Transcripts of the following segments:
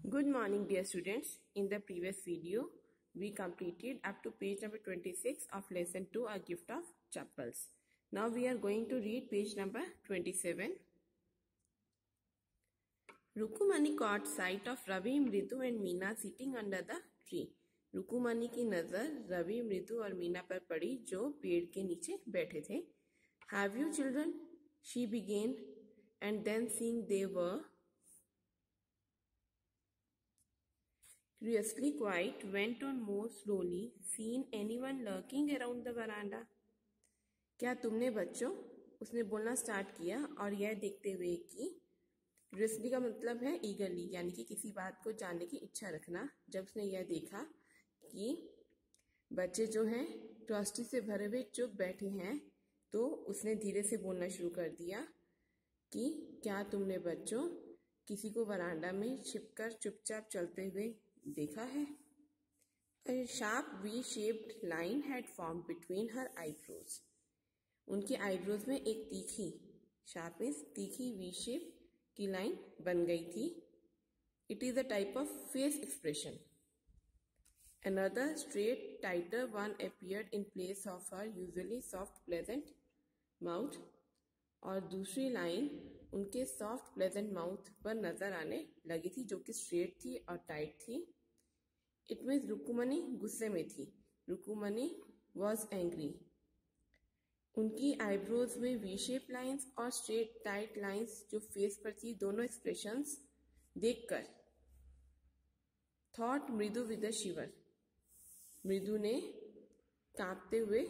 Good morning, dear students. In the previous video, we completed up to page number 26 of lesson 2, A Gift of Chappals. Now we are going to read page number 27. Rukumani caught sight of Ravi, Mridu and Meena sitting under the tree. रुकुमनी की नजर रवि, मृदु और मीना पर पड़ी जो पेड़ के नीचे बैठे थे. Have you children? She began, and then seeing they were curiously quiet, went on more slowly. Seen anyone lurking around the veranda? क्या तुमने बच्चों? उसने बोलना स्टार्ट किया और यह देखते हुए कि क्यूरियसली का मतलब है ईगरली, यानी कि किसी बात को जानने की इच्छा रखना. जब उसने यह देखा कि बच्चे जो हैं क्यूरियोसिटी से भरे हुए चुप बैठे हैं, तो उसने धीरे से बोलना शुरू कर दिया कि क्या तुमने बच्चों किसी को वरांडा में छिपकर चुपचाप चलते हुए देखा है? A sharp V-shaped line had formed between her eyebrows. उनकी आईब्रोज में एक तीखी, शार्प मीन्स तीखी V-shape की लाइन बन गई थी. It is a type of face expression. Another straight, tighter one appeared in place of her usually soft, pleasant mouth. और दूसरी लाइन उनके सॉफ्ट प्लेजेंट माउथ पर नजर आने लगी थी, जो कि स्ट्रेट थी और टाइट थी. इट मीन्स रुकुमनी गुस्से में थी. रुकुमनी वॉज एंग्री. उनकी आईब्रोज में वी शेप लाइन्स और स्ट्रेट टाइट लाइन्स जो फेस पर थी, दोनों एक्सप्रेशंस देखकर थॉट मृदु विद अ शिवर. मृदु ने कांपते हुए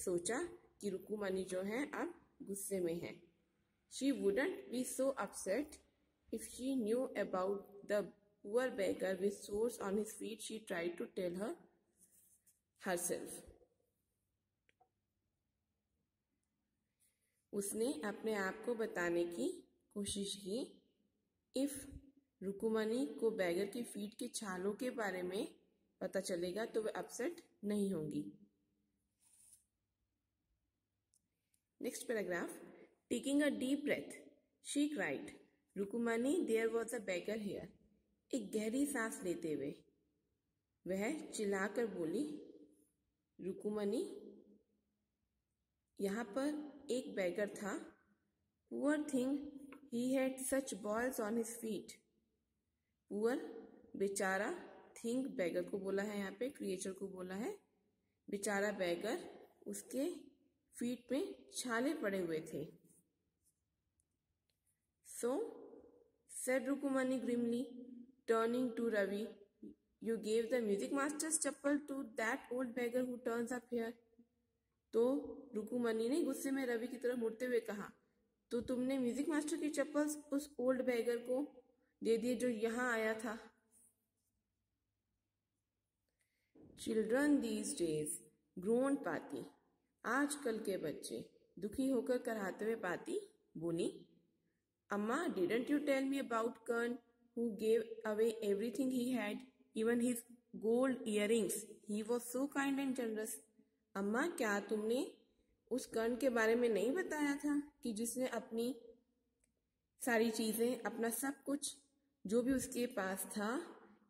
सोचा कि रुकुमनी जो है अब गुस्से में है. She wouldn't be so upset if she knew about the poor beggar with sores on his feet, she tried to tell herself. उसने अपने आप को बताने की कोशिश की. इफ रुकुमनी को बैगर की फीट के छालों के बारे में पता चलेगा तो वे अपसेट नहीं होंगी. Next paragraph. Taking a deep breath, she cried, "Rukumani, there was a beggar here." एक गहरी सांस लेते हुए वह चिल्लाकर बोली, रुकुमनी, यहाँ पर एक बैगर था. Poor thing, he had such balls on his feet. Poor, बेचारा. थिंग बैगर को बोला है, यहाँ पे क्रिएचर को बोला है. बेचारा बैगर, उसके फीट में छाले पड़े हुए थे. So, said Rukumani grimly, turning to Ravi, "You gave the music master's chappal to that old beggar who turns up here." तो रुकुमनी ने गुस्से में रवि की तरफ मुड़ते हुए कहा, तो तुमने म्यूजिक मास्टर की चप्पल उस ओल्ड बैगर को दे दिए जो यहाँ आया था. चिल्ड्रन दीज डेज ग्रोन पाती. आजकल के बच्चे, दुखी होकर कराहते हुए पाती बोली, अम्मा, didn't you tell me about Kern who gave away everything he had, even his gold earrings? He was so kind and generous. अम्मा, क्या तुमने उस कर्ण के बारे में नहीं बताया था कि जिसने अपनी सारी चीजें, अपना सब कुछ जो भी उसके पास था,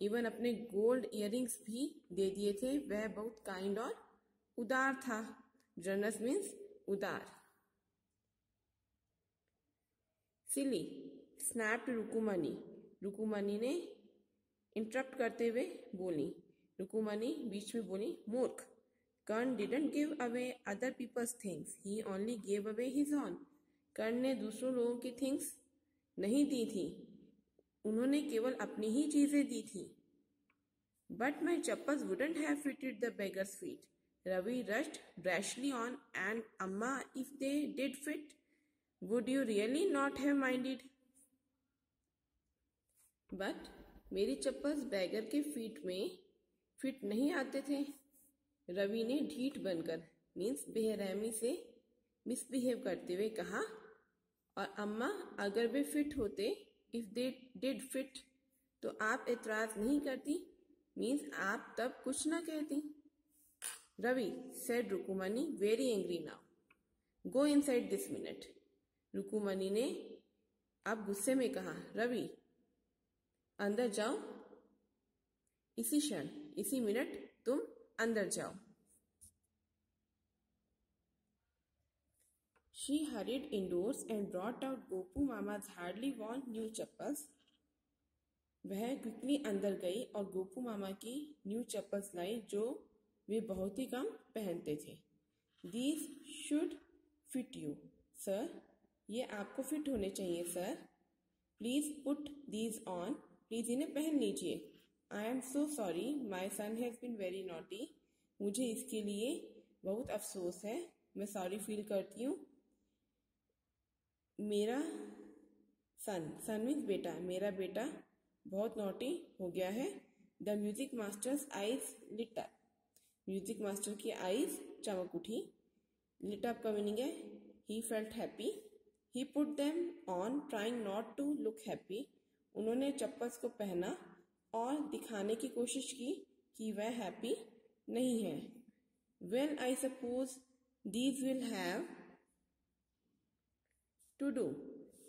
इवन अपने गोल्ड इयररिंग्स भी दे दिए थे. वह बहुत काइंड और उदार था. जनरस मीन्स उदार. सिली, स्नैप्ड रुकुमनी. रुकुमनी ने इंटरप्ट करते हुए बोली. रुकुमनी बीच में बोली, मूर्ख. Karna didn't give away other peoples things, he only give away his own. Karna ने दूसरों लोगों की थिंग्स नहीं दी थी, उन्होंने केवल अपनी ही चीजें दी थी. But my chappals wouldn't have fitted the beggars feet. Ravi rushed rashly on, and अम्मा, if they did fit, would you really not have minded? But मेरी चप्पल्स बैगर के फीट में फिट नहीं आते थे. रवि ने ढीठ बनकर मीन्स बेरहमी से मिसबिहेव करते हुए कहा. और अम्मा, अगर वे फिट होते, इफ दे डिड फिट, तो आप एतराज नहीं करती, मीन्स आप तब कुछ ना कहती. Ravi, said Rukumani very angry now, go inside this minute. Rukumani ने अब गुस्से में कहा, रवि, अंदर जाओ इसी क्षण, इसी मिनट तुम अंदर जाओ। She hurried indoors and brought out Gopu Mama's hardly worn new chappals. वह क्विकली अंदर गई और गोपू मामा की न्यू चप्पल्स लाई जो वे बहुत ही कम पहनते थे। These should fit you, sir. ये आपको फिट होने चाहिए sir. Please put these on. Please इन्हें पहन लीजिए। I am so sorry, my son has been very naughty. मुझे इसके लिए बहुत अफसोस है, मैं सॉरी फील करती हूँ। मेरा सन मीन्स बेटा, मेरा बेटा बहुत नॉटी हो गया है। The music master's eyes lit up. Music master की आईज चमक उठी। लिट अप का मीनिंग है he felt happy. He put them on trying not to look happy. उन्होंने चप्पल्स को पहना और दिखाने की कोशिश की कि वह हैप्पी नहीं है। Well I suppose these will have to do.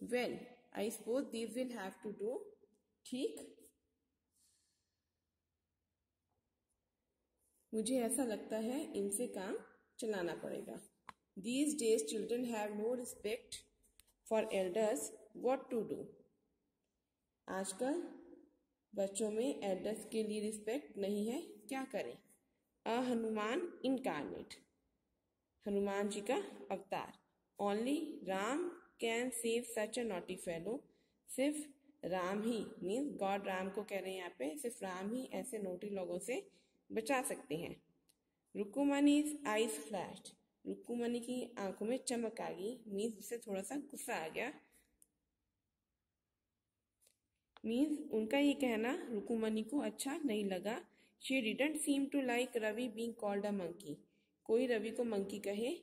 Well I suppose these will have to do. ठीक, मुझे ऐसा लगता है इनसे काम चलाना पड़ेगा। These days children have no respect for elders. What to do? आजकल बच्चों में एल्डर्स के लिए रिस्पेक्ट नहीं है, क्या करें। अ हनुमान इनकारनेट, हनुमान जी का अवतार। Only Ram can save such a naughty fellow. सिर्फ राम ही मीन्स गॉड राम को कह रहे हैं यहाँ पे, सिर्फ राम ही ऐसे नोटी लोगों से बचा सकते हैं। रुकुमनी's eyes flashed. रुकुमनी की आंखों में चमक आ गई मीन्स उसे थोड़ा सा गुस्सा आ गया। मीन्स उनका ये कहना रुकुमनी को अच्छा नहीं लगा। She didn't seem to like Ravi being called a monkey. कोई रवि को मंकी कहे,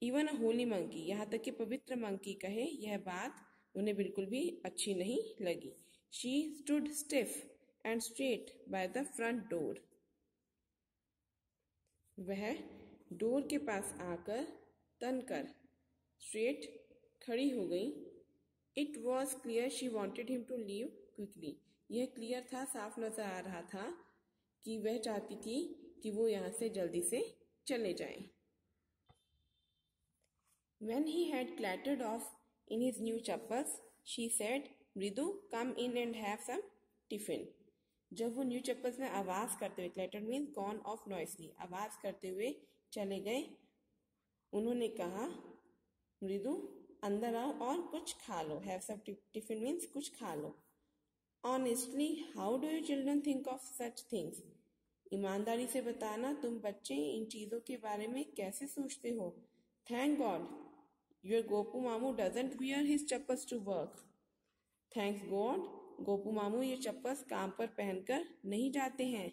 इवन अ होली मंकी, यहाँ तक कि पवित्र मंकी कहे, यह बात उन्हें बिल्कुल भी अच्छी नहीं लगी। She stood stiff and straight by the front door. वह डोर के पास आकर तनकर स्ट्रेट खड़ी हो गई। It was clear she wanted him to leave quickly. यह क्लियर था, साफ नजर आ रहा था कि वह चाहती थी कि वो यहाँ से जल्दी से चले जाएं। When he had clattered off in his new chappals, she said, "Mridu, come in and have some tiffin." जब वो न्यू चप्पल्स में आवाज करते हुए, क्लैटर मीन्स गॉन ऑफ नॉइसली, आवाज करते हुए चले गए, उन्होंने कहा, मृदु अंदर आओ और कुछ खा लो। हैव सम टिफिन मीन्स कुछ खा लो। Honestly how do you children think of such things. ईमानदारी से बताना तुम बच्चे इन चीजों के बारे में कैसे सोचते हो। Thank God your Gopu Mamu doesn't wear his chappals to work. Thanks God Gopu Mamu ये चप्पल्स काम पर पहनकर नहीं जाते हैं।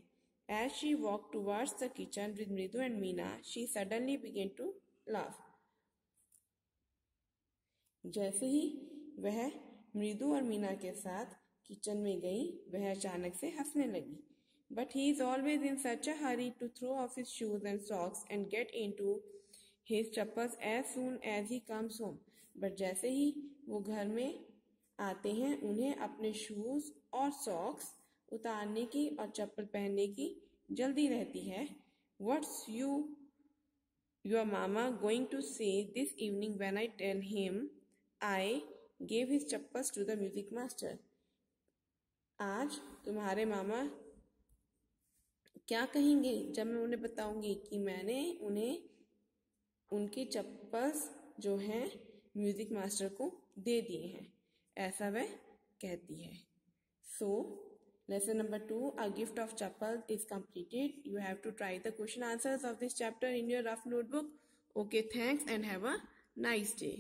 As she walked towards the kitchen with Mridu and Meena, she suddenly began to laugh. जैसे ही वह मृदु और मीना के साथ किचन में गई, वह अचानक से हंसने लगी। But he is always in such a hurry to throw off his shoes and socks and get into his chappals as soon as he comes home. But जैसे ही वो घर में आते हैं, उन्हें अपने शूज और सॉक्स उतारने की और चप्पल पहनने की जल्दी रहती है। What's your mama going to say this evening when I tell him I gave his chappals to the music master? आज तुम्हारे मामा क्या कहेंगे जब मैं उन्हें बताऊंगी कि मैंने उन्हें उनके चप्पल्स जो हैं म्यूजिक मास्टर को दे दिए हैं, ऐसा वह कहती है। So lesson number 2, a gift of chappal is completed. You have to try the question answers of this chapter in your rough notebook. Okay, thanks and have a nice day.